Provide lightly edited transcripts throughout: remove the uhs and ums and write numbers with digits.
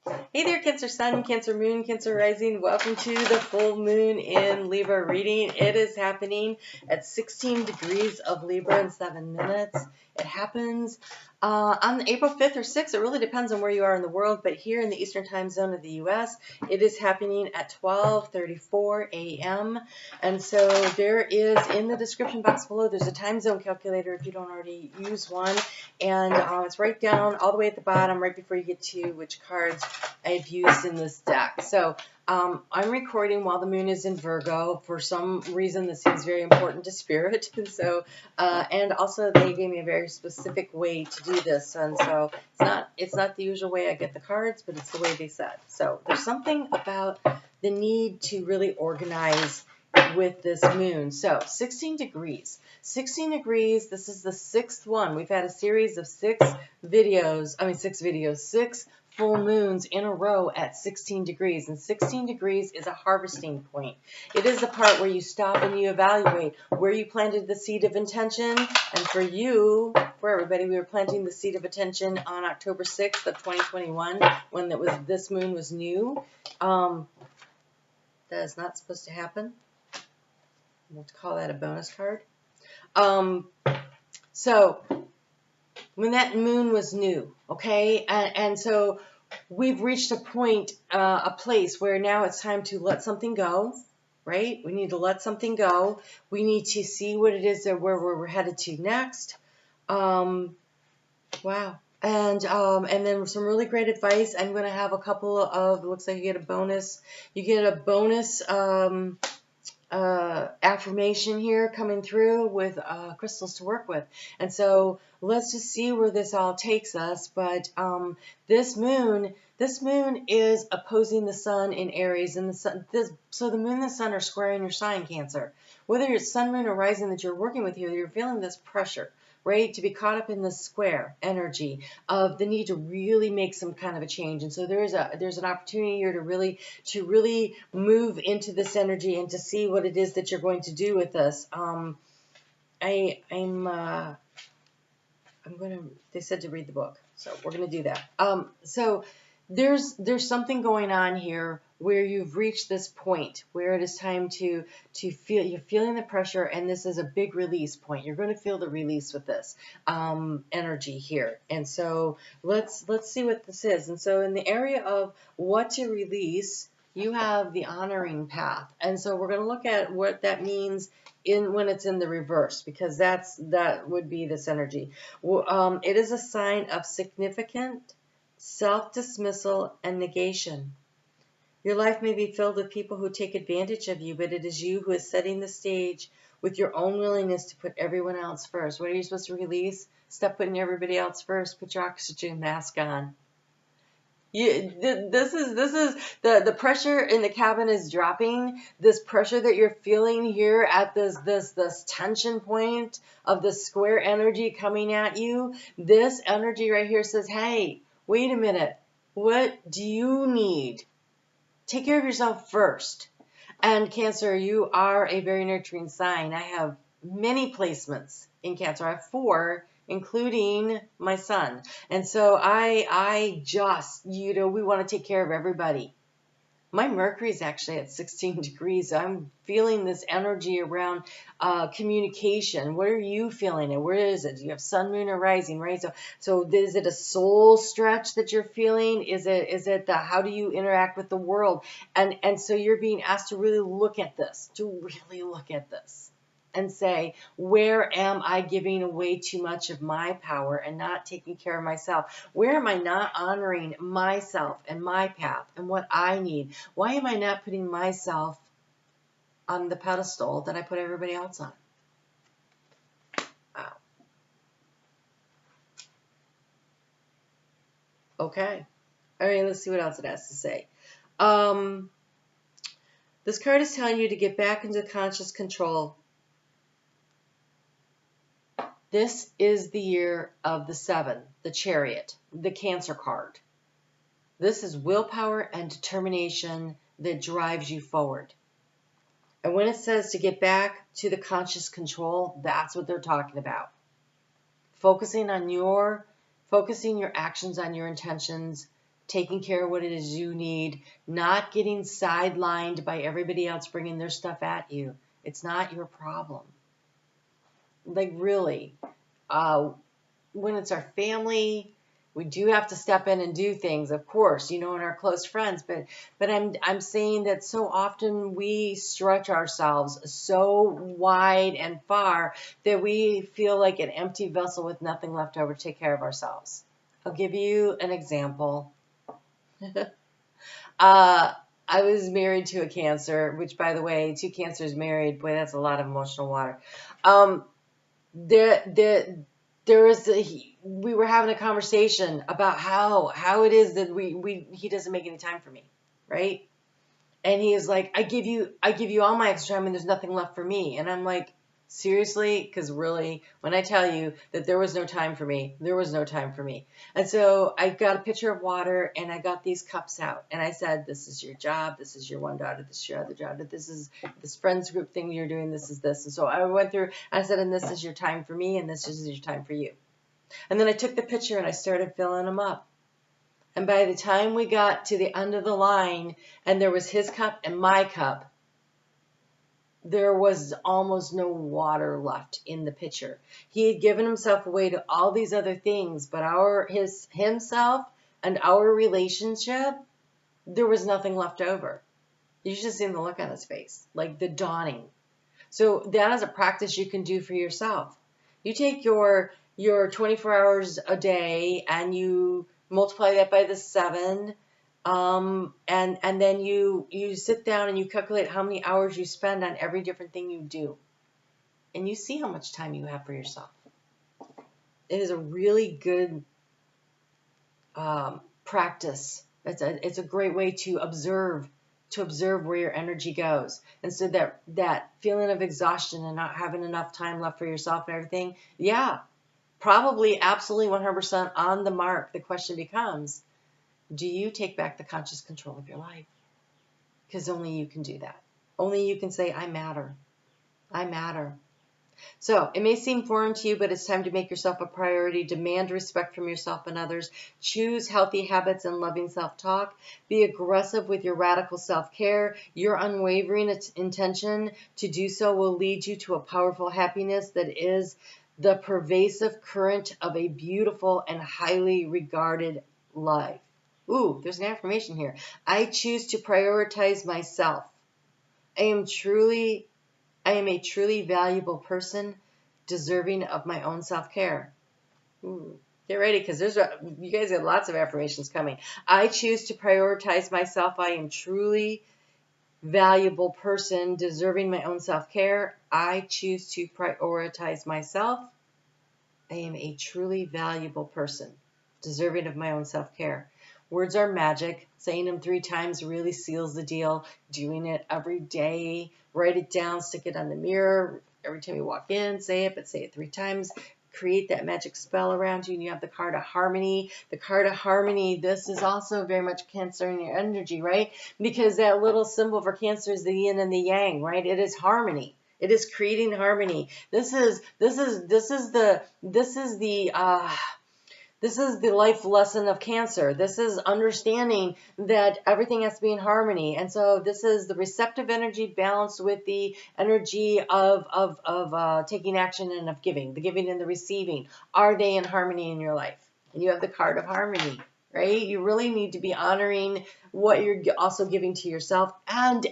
Hey there, Cancer Sun, Cancer Moon, Cancer Rising. Welcome to the full moon in Libra reading. It is happening at 16 degrees of Libra in 7 minutes. It happens on April 5th or 6th. It really depends on where you are in the world, but here in the Eastern Time Zone of the U.S., it is happening at 12:34 a.m. And so there is, in the description box below, there's a time zone calculator if you don't already use one. And it's right down all the way at the bottom, right before you get to which cards I've used in this deck. So I'm recording while the moon is in Virgo. For some reason, this seems very important to Spirit. And so, and also they gave me a very specific way to do this. And so it's not the usual way I get the cards, but it's the way they said. So there's something about the need to really organize with this moon. So 16 degrees. 16 degrees, this is the 6th one. We've had a series of 6 full moons in a row at 16 degrees. And 16 degrees is a harvesting point. It is the part where you stop and you evaluate where you planted the seed of intention. And for you, for everybody, we were planting the seed of intention on October 6th of 2021 when this moon was new. That is not supposed to happen. We'll call that a bonus card. So when that moon was new, okay, and so we've reached a point, a place where now it's time to let something go, right? We need to let something go. We need to see what it is that where we're headed to next. Wow. And then some really great advice. I'm going to have a couple of, looks like you get a bonus. You get a bonus affirmation here coming through with crystals to work with. And so let's just see where this all takes us. But this moon is opposing the sun in Aries, and so the moon and the sun are squaring your sign, Cancer. Whether it's sun, moon, or rising that you're working with here, you're feeling this pressure, right, to be caught up in the square energy of the need to really make some kind of a change. And so there's an opportunity here to really move into this energy and to see what it is that you're going to do with this. They said to read the book, so we're going to do that. So there's something going on here where you've reached this point where it is time to feel, you're feeling the pressure, and this is a big release point. You're going to feel the release with this energy here. And so let's see what this is. And so in the area of what to release, you have the honoring path. And so we're going to look at what that means when it's in the reverse, because that would be this energy. It is a sign of significant self-dismissal and negation. Your life may be filled with people who take advantage of you, but it is you who is setting the stage with your own willingness to put everyone else first. What are you supposed to release? Stop putting everybody else first. Put your oxygen mask on. This is the pressure in the cabin is dropping. This pressure that you're feeling here at this tension point of the square energy coming at you. This energy right here says, hey, wait a minute. What do you need? Take care of yourself first. And Cancer, you are a very nurturing sign. I have many placements in Cancer. I have 4, including my son. And so I just, we want to take care of everybody. My Mercury is actually at 16 degrees. I'm feeling this energy around communication. What are you feeling? And where is it? Do you have sun, moon, or rising, right? So is it a soul stretch that you're feeling? Is it the how do you interact with the world? And so you're being asked to really look at this, and say, where am I giving away too much of my power and not taking care of myself? Where am I not honoring myself and my path and what I need? Why am I not putting myself on the pedestal that I put everybody else on? Wow. Okay. All right, let's see what else it has to say. This card is telling you to get back into conscious control. This is the year of the 7, the Chariot, the Cancer card. This is willpower and determination that drives you forward. And when it says to get back to the conscious control, that's what they're talking about. Focusing your actions on your intentions, taking care of what it is you need, not getting sidelined by everybody else bringing their stuff at you. It's not your problem. Like, really. When it's our family, we do have to step in and do things, of course, and our close friends. But I'm saying that so often we stretch ourselves so wide and far that we feel like an empty vessel with nothing left over to take care of ourselves. I'll give you an example. I was married to a Cancer, which, by the way, 2 Cancers married, boy, that's a lot of emotional water. We were having a conversation about how it is that he doesn't make any time for me, right? And he is like, I give you all my extra time and there's nothing left for me. And I'm like, seriously? Because really, when I tell you that there was no time for me, there was no time for me. And so I got a pitcher of water and I got these cups out. And I said, this is your job. This is your one daughter. This is your other daughter. This is this friends group thing you're doing. This is this. And so I went through, I said, and this is your time for me and this is your time for you. And then I took the pitcher and I started filling them up. And by the time we got to the end of the line and there was his cup and my cup, there was almost no water left in the pitcher. He had given himself away to all these other things, but himself and our relationship, there was nothing left over. You should have seen the look on his face, like the dawning. So that is a practice you can do for yourself. You take your 24 hours a day and you multiply that by the 7, and then you sit down and you calculate how many hours you spend on every different thing you do, and you see how much time you have for yourself. It is a really good practice. It's a great way to observe where your energy goes, and so that feeling of exhaustion and not having enough time left for yourself and everything, yeah. Probably absolutely 100% on the mark. The question becomes, do you take back the conscious control of your life? Because only you can do that. Only you can say, I matter. I matter. So it may seem foreign to you, but it's time to make yourself a priority. Demand respect from yourself and others. Choose healthy habits and loving self-talk. Be aggressive with your radical self-care. Your unwavering intention to do so will lead you to a powerful happiness that is the pervasive current of a beautiful and highly regarded life. Ooh, there's an affirmation here. I choose to prioritize myself. I am a truly valuable person, deserving of my own self-care. Ooh, get ready, because you guys have lots of affirmations coming. I choose to prioritize myself. I am truly valuable person, deserving my own self-care. I choose to prioritize myself. I am a truly valuable person, deserving of my own self-care. Words are magic. Saying them 3 times really seals the deal. Doing it every day. Write it down, stick it on the mirror. Every time you walk in, say it, but say it 3 times. Create that magic spell around you, and you have the card of harmony. The card of harmony, this is also very much Cancer in your energy, right? Because that little symbol for Cancer is the yin and the yang, right? It is harmony. It is creating harmony. This is the life lesson of Cancer. This is understanding that everything has to be in harmony. And so this is the receptive energy balanced with the energy of taking action and of giving, the giving and the receiving. Are they in harmony in your life? And you have the card of harmony, right? You really need to be honoring what you're also giving to yourself, and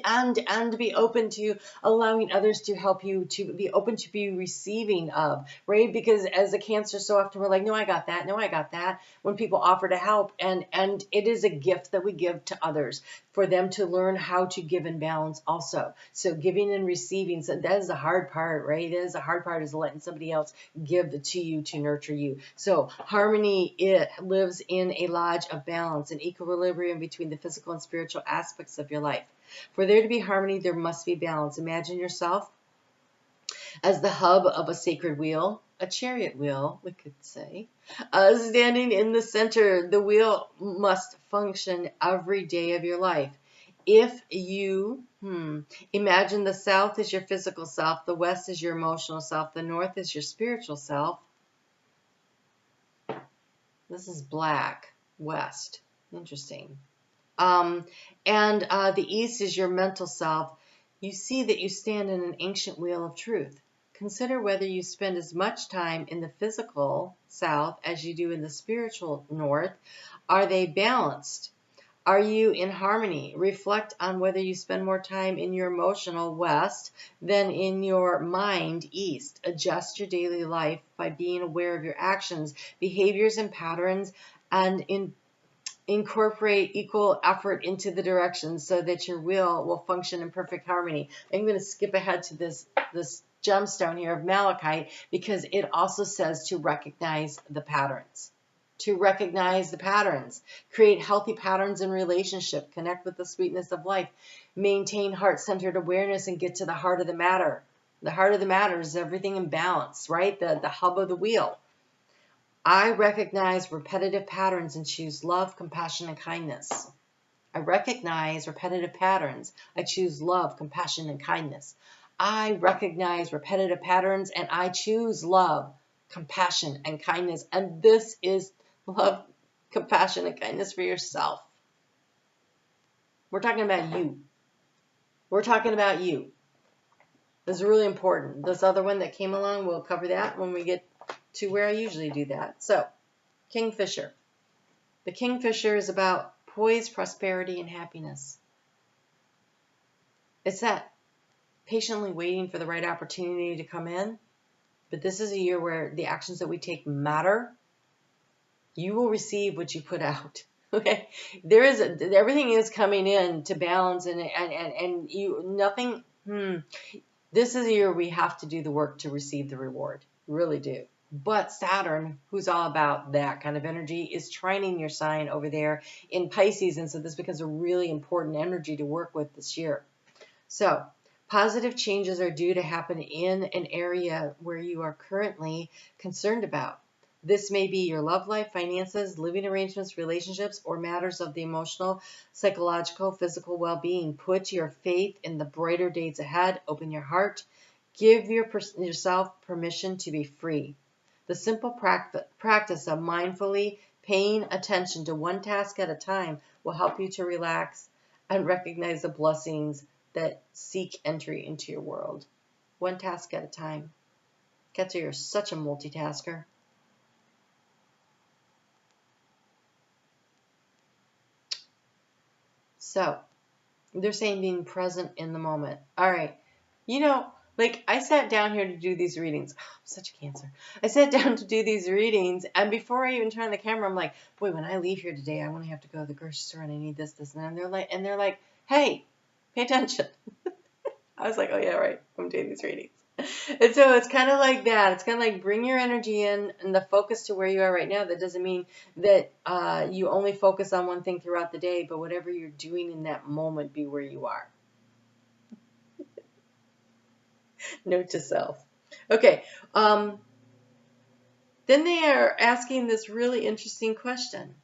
be open to allowing others to help you, to be open to be receiving of, right? Because as a Cancer, so often we're like, no, I got that. No, I got that. When people offer to help, and it is a gift that we give to others for them to learn how to give in balance also. So giving and receiving, so that is the hard part, right? That is the hard part, is letting somebody else give to you to nurture you. So harmony, it lives in a lodge of balance, an equilibrium between the physical and spiritual aspects of your life. For there to be harmony, there must be balance. Imagine yourself as the hub of a sacred wheel, a chariot wheel, we could say, standing in the center. The wheel must function every day of your life. If you imagine the south is your physical self, the west is your emotional self, the north is your spiritual self. This is black, west. Interesting. And the East is your mental self. You see that you stand in an ancient wheel of truth. Consider whether you spend as much time in the physical South as you do in the spiritual North. Are they balanced? Are you in harmony? Reflect on whether you spend more time in your emotional West than in your mind East. Adjust your daily life by being aware of your actions, behaviors, and patterns, and incorporate equal effort into the directions so that your will function in perfect harmony. I'm going to skip ahead to this gemstone here of malachite because it also says to recognize the patterns. To recognize the patterns, create healthy patterns in relationship, connect with the sweetness of life, maintain heart-centered awareness, and get to the heart of the matter. The heart of the matter is everything in balance, right? The hub of the wheel. I recognize repetitive patterns and choose love, compassion, and kindness. I recognize repetitive patterns. I choose love, compassion, and kindness. I recognize repetitive patterns and I choose love, compassion, and kindness. And this is love, compassion, and kindness for yourself. We're talking about you. We're talking about you. This is really important. This other one that came along, we'll cover that when we get to where I usually do that. So, Kingfisher. The Kingfisher is about poise, prosperity, and happiness. It's that patiently waiting for the right opportunity to come in. But this is a year where the actions that we take matter. You will receive what you put out. Okay, everything is coming in to balance, and you nothing. This is a year we have to do the work to receive the reward. Really do. But Saturn, who's all about that kind of energy, is trining your sign over there in Pisces, and so this becomes a really important energy to work with this year. So, positive changes are due to happen in an area where you are currently concerned about. This may be your love life, finances, living arrangements, relationships, or matters of the emotional, psychological, physical well-being. Put your faith in the brighter days ahead. Open your heart. Give yourself permission to be free. The simple practice of mindfully paying attention to one task at a time will help you to relax and recognize the blessings that seek entry into your world. One task at a time. Ketzer, you're such a multitasker. So, they're saying being present in the moment. All right. You know, like I sat down here to do these readings. Oh, I'm such a Cancer. I sat down to do these readings, and before I even turned on the camera, I'm like, boy, when I leave here today, I want to have to go to the grocery store and I need this, and that. And they're like, hey, pay attention. I was like, oh yeah, right. I'm doing these readings. And so it's kind of like that. It's kind of like bring your energy in and the focus to where you are right now. That doesn't mean that you only focus on one thing throughout the day, but whatever you're doing in that moment, be where you are. Note to self. Okay. Then they are asking this really interesting question.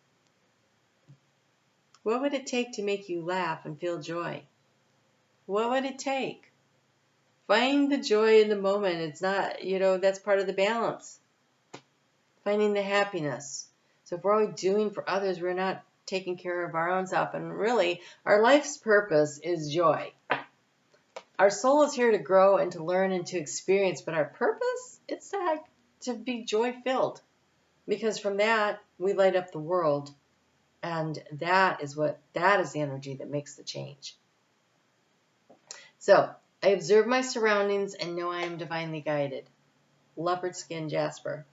What would it take to make you laugh and feel joy? What would it take? Find the joy in the moment. It's not, that's part of the balance. Finding the happiness. So if we're always doing for others, we're not taking care of our own self. And really, our life's purpose is joy. Our soul is here to grow and to learn and to experience, but our purpose, it's to be joy-filled. Because from that, we light up the world. And that is the energy that makes the change. So, I observe my surroundings and know I am divinely guided. Leopard skin Jasper.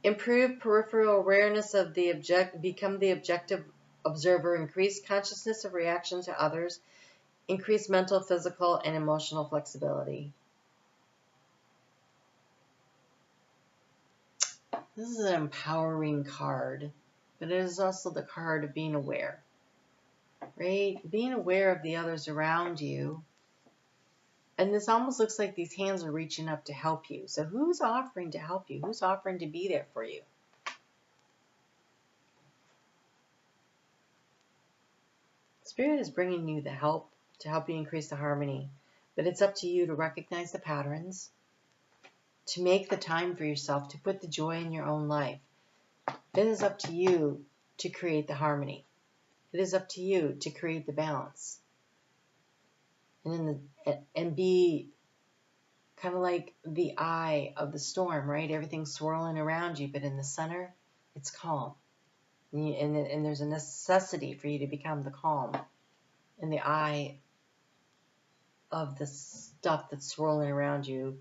Improve peripheral awareness of the object, become the objective observer, increase consciousness of reaction to others, increase mental, physical, and emotional flexibility. This is an empowering card, but it is also the card of being aware, right? Being aware of the others around you. And this almost looks like these hands are reaching up to help you. So who's offering to help you? Who's offering to be there for you? Spirit is bringing you the help to help you increase the harmony. But it's up to you to recognize the patterns, to make the time for yourself, to put the joy in your own life. It is up to you to create the harmony. It is up to you to create the balance. And be kind of like the eye of the storm, right? Everything's swirling around you, but in the center, it's calm. And there's a necessity for you to become the calm in the eye of the stuff that's swirling around you.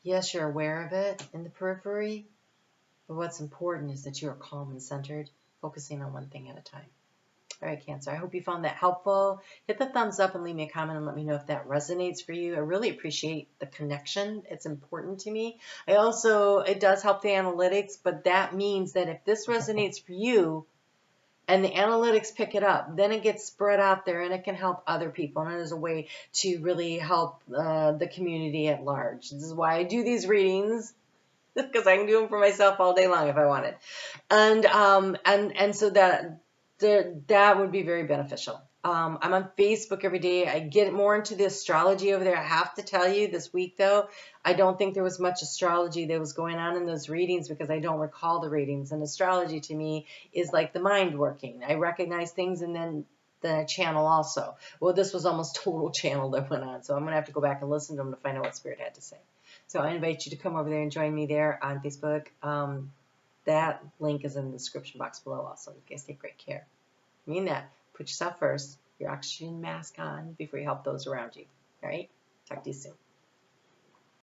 Yes, you're aware of it in the periphery, but what's important is that you are calm and centered, focusing on one thing at a time. All right, Cancer, I hope you found that helpful. Hit the thumbs up and leave me a comment and let me know if that resonates for you. I really appreciate the connection. It's important to me. It does help the analytics, but that means that if this resonates for you and the analytics pick it up, then it gets spread out there and it can help other people. And it is a way to really help the community at large. This is why I do these readings, because I can do them for myself all day long if I wanted. And so that would be very beneficial. I'm on Facebook every day. I get more into the astrology over there. I have to tell you, this week though, I don't think there was much astrology that was going on in those readings because I don't recall the readings. And astrology to me is like the mind working. I recognize things and then the channel also. Well, this was almost total channel that went on. So I'm going to have to go back and listen to them to find out what Spirit had to say. So I invite you to come over there and join me there on Facebook. That link is in the description box below also. You guys take great care. I mean that. Put yourself first. Your oxygen mask on before you help those around you. All right? Talk to you soon.